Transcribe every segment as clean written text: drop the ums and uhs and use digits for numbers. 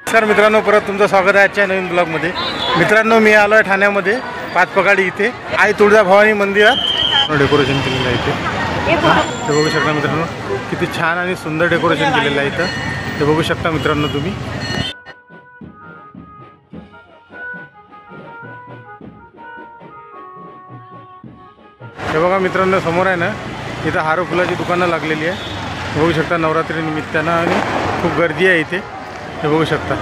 नमस्कार मित्रांनो, परत तुमचं स्वागत आहे आजच्या नवीन ब्लॉगमध्ये। मित्रांनो, मी आलो आहे ठाण्यामध्ये पाचपकाडी इथे आई तुळजाभवानी मंदिरात डेकोरेशन केलेलं आहे इथे। ते बघू शकता मित्रांनो, किती छान आणि सुंदर डेकोरेशन केलेलं आहे इथं। ते बघू शकता मित्रांनो तुम्ही। हे बघा मित्रांनो, समोर आहे ना इथं हार फुलाची दुकानं लागलेली आहे। बघू शकता नवरात्री निमित्तानं आणि खूप गर्दी आहे इथे। हे बघू शकता।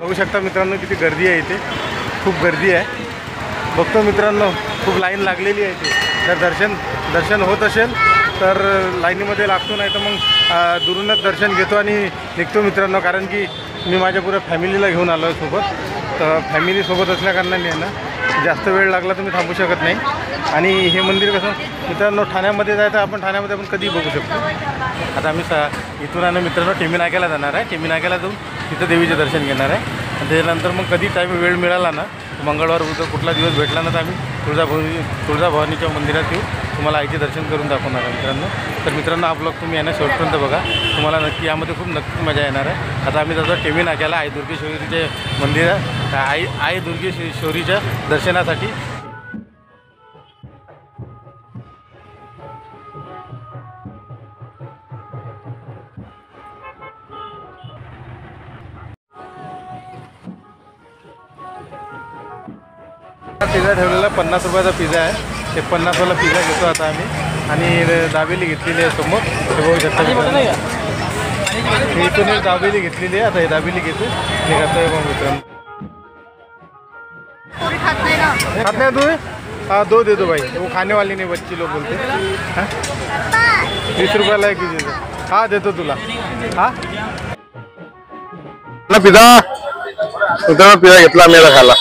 बघू शकता मित्रांनो, किती गर्दी आहे इथे, खूप गर्दी आहे। बघतो मित्रांनो, खूप लाईन लागलेली आहे इथे। तर दर्शन होत असेल तर लाईनीमध्ये लागतो, नाही तर मग दुरूनच दर्शन घेतो आणि निघतो मित्रांनो। कारण की मी माझ्या पुऱ्या फॅमिलीला घेऊन आलो आहे सोबत। तर फॅमिलीसोबत असल्याकारणाने आहे ना जास्त वेळ लागला तर मी थांबू शकत नाही। आणि हे मंदिर कसं मित्रांनो ठाण्यामध्ये जायचं, आपण ठाण्यामध्ये आपण कधीही बघू शकतो। आता आम्ही इथून आहे मित्रांनो टेमी नाक्याला जाणार आहे। टेमी नाक्याला जाऊन तिथं देवीचे दर्शन घेणार आहे। आणि त्याच्यानंतर मग कधी टाईम वेळ मिळाला ना, मंगळवार उद्या कुठला दिवस भेटला ना, तर आम्ही तुळजाभवानीच्या मंदिरात येऊ, तुम्हाला आईचे दर्शन करून दाखवणार आहे मित्रांनो। तर मित्रांनो, हा ब्लॉग तुम्ही यांना शेवटपर्यंत बघा, तुम्हाला नक्की यामध्ये खूप नक्की मजा येणार आहे। आता आम्ही जातो टेमी नाक्याला आई दुर्गेश्वरीचे मंदिर आई दुर्गेश्वरीच्या दर्शनासाठी। पिझ्झा ठेवलेला 50 रुपयाचा पिझ्झा आहे। ते 50वाला पिझ्झा घेतो आता आम्ही। आणि दाबेली घेतलेली आहे समोर, ते बघू शकता। इथून एक दाबेली घेतलेली आहे, आता हे दाबेली घेतो निघतो मग मित्रांनो। खात नाही तू? हाँ, दो दे दो भाई, वो खाने वाली नहीं, बच्ची लोग बोलते। हाँ 20 रुपयाला एक पिझ्झा। हाँ देतो तुला। हाँ पिझ्झा मित्रांनो, पिझ्झा घेतला आम्ही खाला।